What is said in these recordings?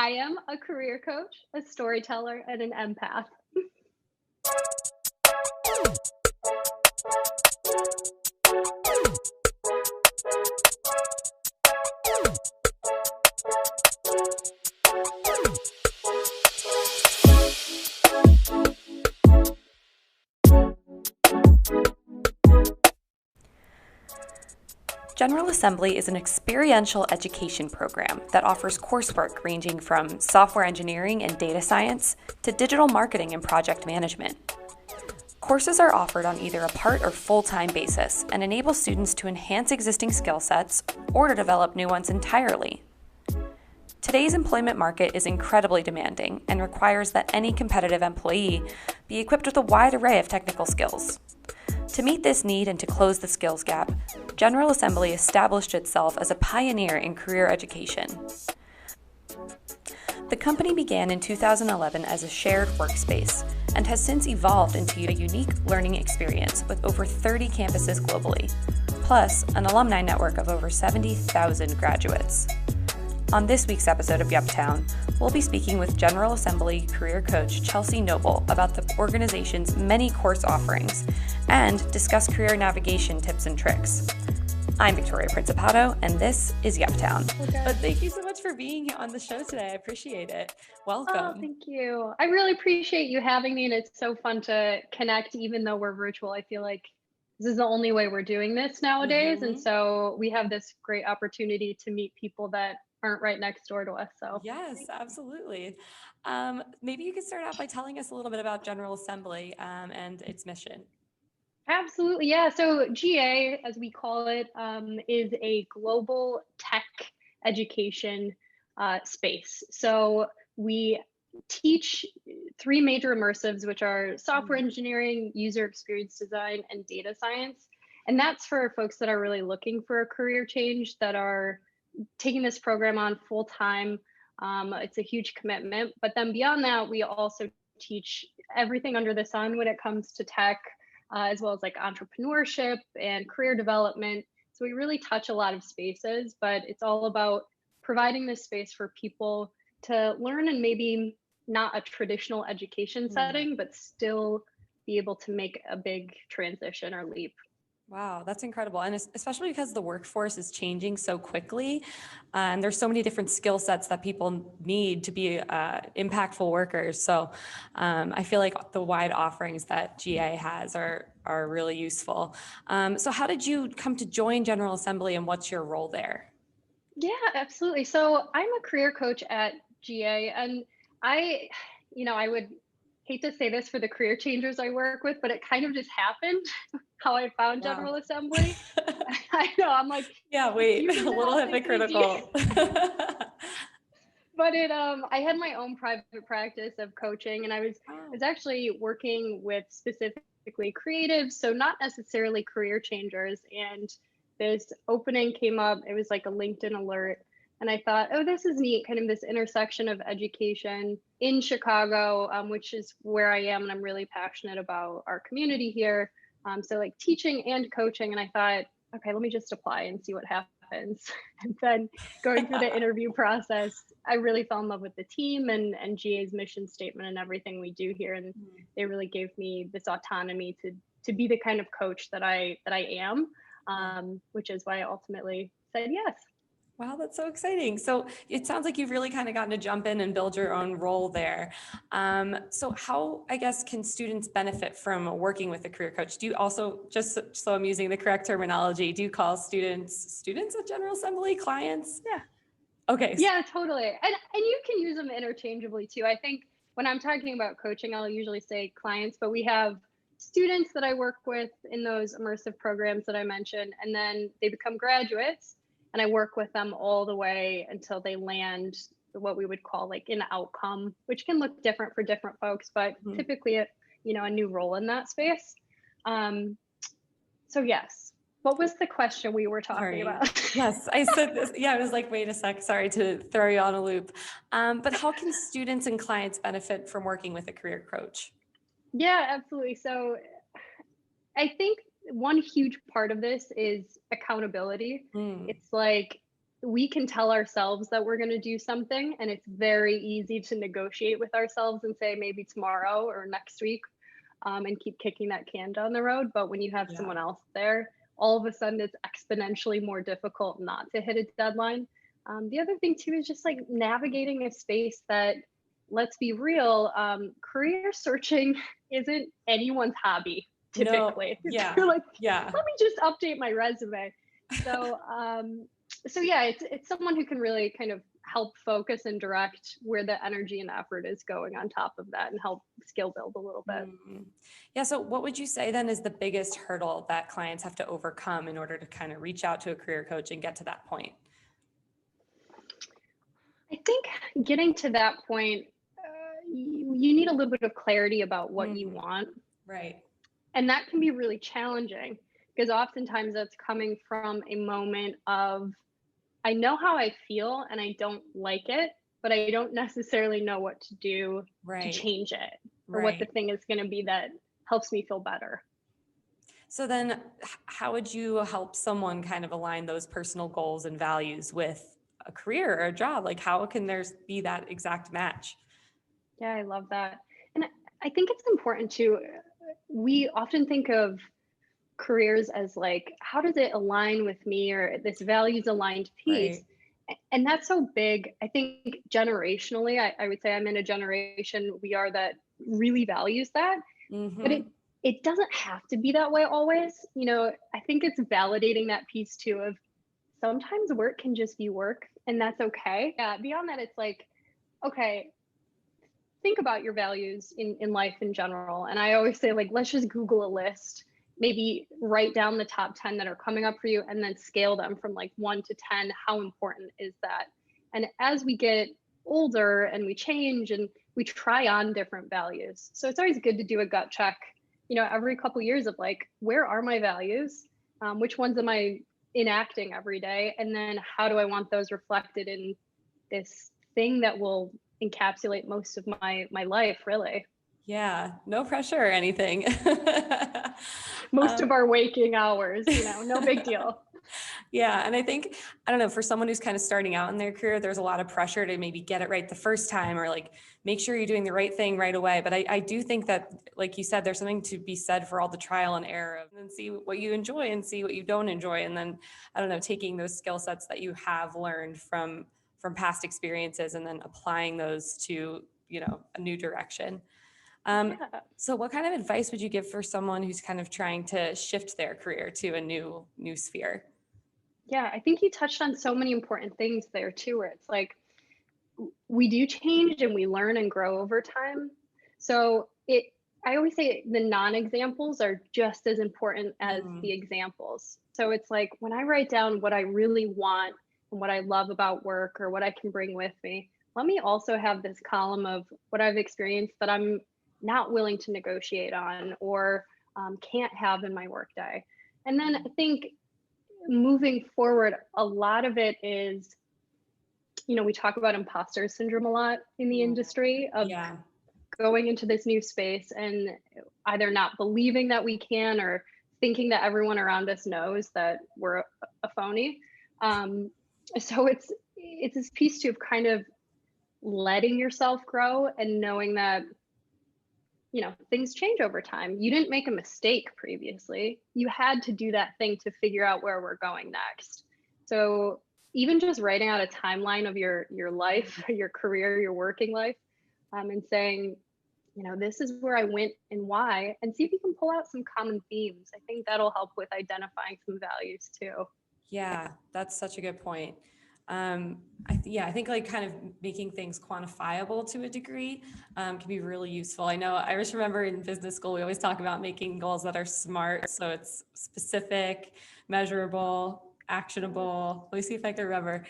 I am a career coach, a storyteller, and an empath. General Assembly is an experiential education program that offers coursework ranging from software engineering and data science to digital marketing and project management. Courses are offered on either a part or full-time basis and enable students to enhance existing skill sets or to develop new ones entirely. Today's employment market is incredibly demanding and requires that any competitive employee be equipped with a wide array of technical skills. To meet this need and to close the skills gap, General Assembly established itself as a pioneer in career education. The company began in 2011 as a shared workspace and has since evolved into a unique learning experience with over 30 campuses globally, plus an alumni network of over 70,000 graduates. On this week's episode of Yuptown, we'll be speaking with General Assembly career coach Chelsie Noble about the organization's many course offerings and discuss career navigation tips and tricks. I'm Victoria Principato, and this is Yuptown. But thank you so much for being on the show today. I appreciate it. Welcome. Oh, thank you. I really appreciate you having me, and it's so fun to connect, even though we're virtual. I feel like this is the only way we're doing this nowadays, and so we have this great opportunity to meet people that aren't right next door to us. So yes, absolutely. Maybe you could start out by telling us a little bit about General Assembly and its mission. Absolutely, yeah. So GA, as we call it, is a global tech education space. So we teach three major immersives, which are software engineering, user experience design, and data science. And that's for folks that are really looking for a career change, that are taking this program on full time. It's a huge commitment. But then beyond that, we also teach everything under the sun when it comes to tech, as well as like entrepreneurship and career development. So we really touch a lot of spaces, but it's all about providing this space for people to learn in maybe not a traditional education setting, but still be able to make a big transition or leap. Wow, that's incredible. And especially because the workforce is changing so quickly, and there's so many different skill sets that people need to be impactful workers. So I feel like the wide offerings that GA has are really useful. So how did you come to join General Assembly, and what's your role there? Yeah, absolutely. So I'm a career coach at GA, and I would hate to say this for the career changers I work with, but it kind of just happened how I found Wow. General Assembly. I know, I'm like, yeah, wait, a little hypocritical. But I had my own private practice of coaching, and I was actually working with specifically creatives, so not necessarily career changers. And this opening came up. It was like a LinkedIn alert. And I thought, oh, this is neat, kind of this intersection of education in Chicago, which is where I am. And I'm really passionate about our community here. So like teaching and coaching. And I thought, okay, let me just apply and see what happens. And then going through the interview process, I really fell in love with the team and GA's mission statement and everything we do here. And they really gave me this autonomy to be the kind of coach that I am, which is why I ultimately said yes. Wow, that's so exciting. So it sounds like you've really kind of gotten to jump in and build your own role there. So how, I guess, can students benefit from working with a career coach? Do you also, just so I'm using the correct terminology, do you call students at General Assembly, clients? Yeah. Okay. Yeah, totally. And you can use them interchangeably too. I think when I'm talking about coaching, I'll usually say clients, but we have students that I work with in those immersive programs that I mentioned, and then they become graduates. And I work with them all the way until they land what we would call like an outcome, which can look different for different folks, but typically a new role in that space. So yes. What was the question we were talking about? Yes, I said this. Yeah, I was like, wait a sec. Sorry to throw you on a loop. But how can students and clients benefit from working with a career coach? Yeah, absolutely. So I think one huge part of this is accountability. It's like we can tell ourselves that we're going to do something, and it's very easy to negotiate with ourselves and say maybe tomorrow or next week, and keep kicking that can down the road. But when you have Yeah. someone else there, all of a sudden it's exponentially more difficult not to hit a deadline. The other thing too is just like navigating a space that, let's be real, career searching isn't anyone's hobby typically. No, yeah, You're like, yeah. let me just update my resume. So so yeah, it's someone who can really kind of help focus and direct where the energy and effort is going on top of that, and help skill build a little bit. Yeah. So what would you say then is the biggest hurdle that clients have to overcome in order to kind of reach out to a career coach and get to that point? I think getting to that point, you need a little bit of clarity about what you want. Right. And that can be really challenging, because oftentimes that's coming from a moment of, I know how I feel and I don't like it, but I don't necessarily know what to do to change it, or what the thing is going to be that helps me feel better. So then how would you help someone kind of align those personal goals and values with a career or a job? Like, how can there be that exact match? Yeah, I love that. And I think it's important to, we often think of careers as like, how does it align with me, or this values aligned piece? And that's so big. I think generationally, I would say I'm in a generation we are that really values that. But it doesn't have to be that way always. You know, I think it's validating that piece too of, sometimes work can just be work, and that's okay. Yeah, beyond that, it's like, okay, think about your values in life in general. And I always say, like, let's just Google a list, maybe write down the top 10 that are coming up for you, and then scale them from like 1 to 10. How important is that? And as we get older and we change and we try on different values, so it's always good to do a gut check, you know, every couple of years of like, where are my values? Which ones am I enacting every day? And then how do I want those reflected in this thing that will encapsulate most of my life, really? Yeah, no pressure or anything. Most of our waking hours, you know, no big deal. Yeah. And I think, I don't know, for someone who's kind of starting out in their career, there's a lot of pressure to maybe get it right the first time, or like make sure you're doing the right thing right away. But I do think that, like you said, there's something to be said for all the trial and error, and then see what you enjoy and see what you don't enjoy. And then, I don't know, taking those skill sets that you have learned from past experiences and then applying those to, you know, a new direction. So what kind of advice would you give for someone who's kind of trying to shift their career to a new sphere? Yeah, I think you touched on so many important things there too, where it's like, we do change and we learn and grow over time. So I always say the non-examples are just as important as the examples. So it's like, when I write down what I really want and what I love about work, or what I can bring with me, let me also have this column of what I've experienced that I'm not willing to negotiate on, or can't have in my workday. And then I think moving forward, a lot of it is, you know, we talk about imposter syndrome a lot in the industry of going into this new space and either not believing that we can, or thinking that everyone around us knows that we're a phony. So it's this piece too of kind of letting yourself grow and knowing that, you know, things change over time. You didn't make a mistake previously. You had to do that thing to figure out where we're going next. So even just writing out a timeline of your life, your career, your working life, and saying, you know, this is where I went and why, and see if you can pull out some common themes. I think that'll help with identifying some values too. Yeah, that's such a good point. I think like kind of making things quantifiable to a degree can be really useful. I know I just remember in business school, we always talk about making goals that are SMART. So it's specific, measurable, actionable. Let me see if I can remember.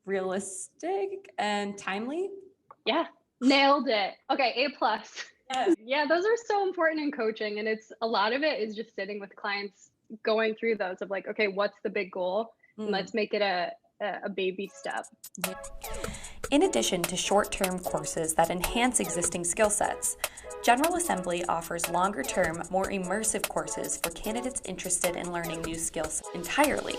Realistic and timely. Yeah, nailed it. Okay, A+. Yes. Yeah, those are so important in coaching. And it's a lot of it is just sitting with clients, going through those of like, okay, what's the big goal? And let's make it a baby step. In addition to short-term courses that enhance existing skill sets, General Assembly offers longer-term, more immersive courses for candidates interested in learning new skills entirely.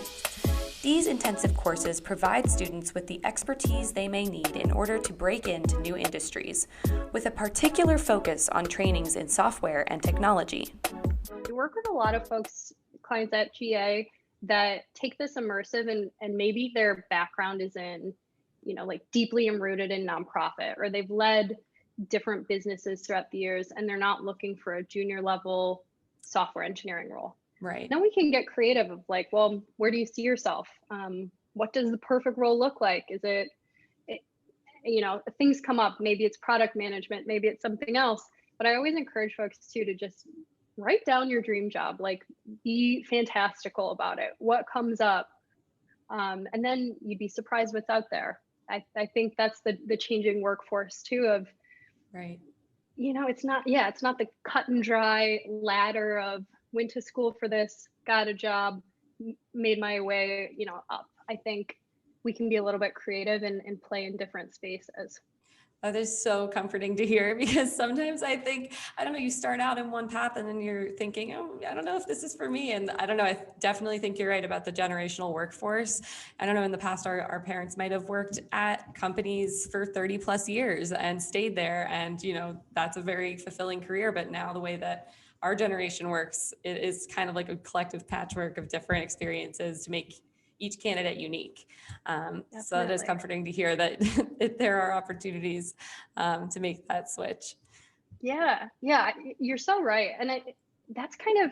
These intensive courses provide students with the expertise they may need in order to break into new industries, with a particular focus on trainings in software and technology. We work with a lot of folks, clients at GA, that take this immersive and maybe their background is in, like deeply rooted in nonprofit, or they've led different businesses throughout the years and they're not looking for a junior level software engineering role. Right. Then we can get creative of like, well, where do you see yourself? What does the perfect role look like? Is it, things come up, maybe it's product management, maybe it's something else. But I always encourage folks too to just write down your dream job, like be fantastical about it. What comes up? And then you'd be surprised what's out there. I think that's the changing workforce too of, right. It's not the cut and dry ladder of went to school for this, got a job, made my way, up. I think we can be a little bit creative and play in different spaces. That is so comforting to hear, because sometimes I think, I don't know, you start out in one path and then you're thinking, oh, I don't know if this is for me. And I don't know, I definitely think you're right about the generational workforce. I don't know, in the past, our parents might have worked at companies for 30 plus years and stayed there. And, that's a very fulfilling career. But now the way that our generation works, it is kind of like a collective patchwork of different experiences to make each candidate unique. So it is comforting to hear that there are opportunities to make that switch. Yeah, you're so right. And that's kind of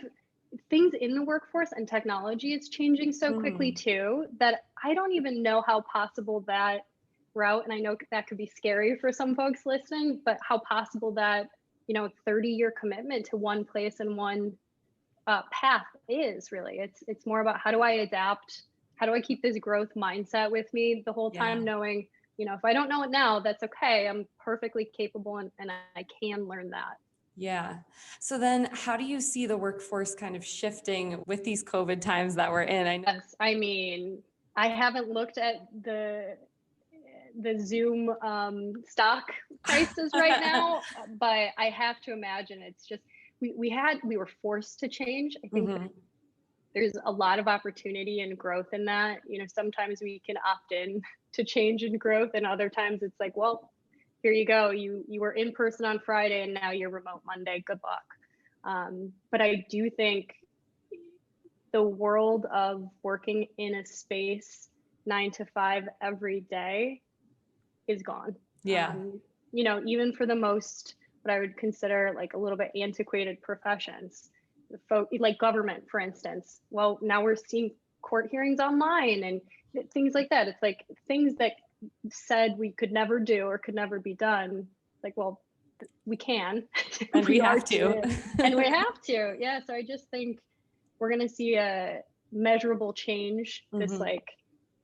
things in the workforce, and technology is changing so quickly too, that I don't even know how possible that route, and I know that could be scary for some folks listening, but how possible that, 30-year commitment to one place and one path is really. It's more about how do I adapt? How do I keep this growth mindset with me the whole time, knowing, if I don't know it now, that's okay. I'm perfectly capable and I can learn that. Yeah. So then how do you see the workforce kind of shifting with these COVID times that we're in? Yes, I mean, I haven't looked at the Zoom stock prices right now, but I have to imagine it's just, we were forced to change. I think there's a lot of opportunity and growth in that. Sometimes we can opt in to change and growth, and other times it's like, well, here you go. You were in person on Friday and now you're remote Monday. Good luck. But I do think the world of working in a space 9 to 5 every day is gone. Yeah. Even for the most, what I would consider like a little bit antiquated professions, like government, for instance. Well, now we're seeing court hearings online and things like that. It's like things that said we could never do or could never be done. Like, well, we can. And we have to. And we have to. Yeah. So I just think we're going to see a measurable change this like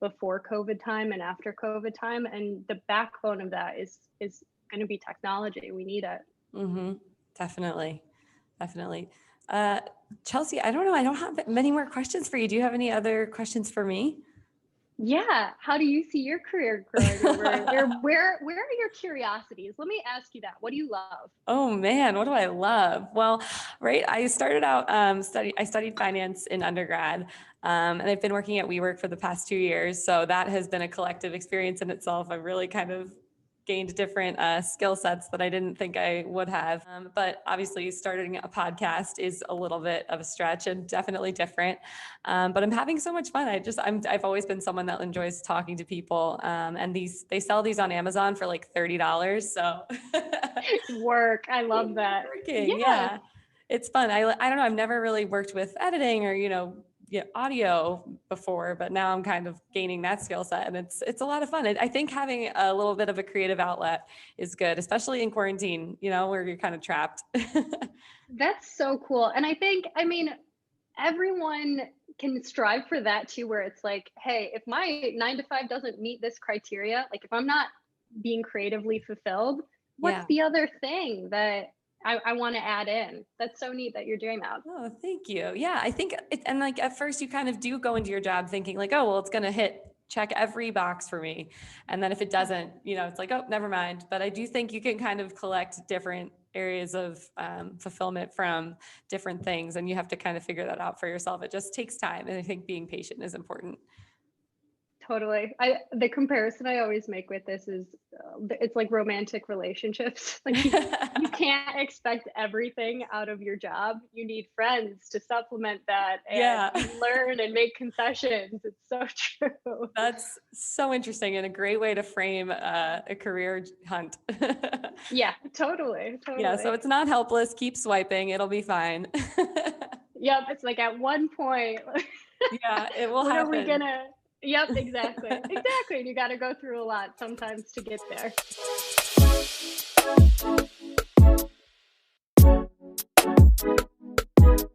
before COVID time and after COVID time. And the backbone of that is going to be technology. We need it. Definitely. Chelsie, I don't know. I don't have many more questions for you. Do you have any other questions for me? Yeah. How do you see your career growing over? Where are your curiosities? Let me ask you that. What do you love? Oh man, what do I love? Well, right. I started out I studied finance in undergrad, and I've been working at WeWork for the past 2 years. So that has been a collective experience in itself. I've really kind of gained different skill sets that I didn't think I would have. But obviously starting a podcast is a little bit of a stretch and definitely different. But I'm having so much fun. I've always been someone that enjoys talking to people. And they sell these on Amazon for like $30. So work. I love that. Working. Yeah. It's fun. I don't know. I've never really worked with editing or, audio before, but now I'm kind of gaining that skill set, and it's a lot of fun. I think having a little bit of a creative outlet is good, especially in quarantine, where you're kind of trapped. That's so cool. And I think, everyone can strive for that too, where it's like, hey, if my 9 to 5 doesn't meet this criteria, like if I'm not being creatively fulfilled, what's the other thing that I want to add in? That's so neat that you're doing that. Oh, thank you. Yeah, I think and like at first you kind of do go into your job thinking like, oh, well, it's going to check every box for me. And then if it doesn't, it's like, oh, never mind. But I do think you can kind of collect different areas of fulfillment from different things, and you have to kind of figure that out for yourself. It just takes time. And I think being patient is important. Totally. The comparison I always make with this is it's like romantic relationships. Like you can't expect everything out of your job. You need friends to supplement that, and Yeah. you learn and make concessions. It's so true. That's so interesting and a great way to frame a career hunt. Yeah, totally, Yeah, so totally. it's not helpless. Keep swiping. It'll be fine. Yep, it's like at one point, Yeah, it will when are we happen. gonna? Yep, exactly, exactly. And you got to go through a lot sometimes to get there.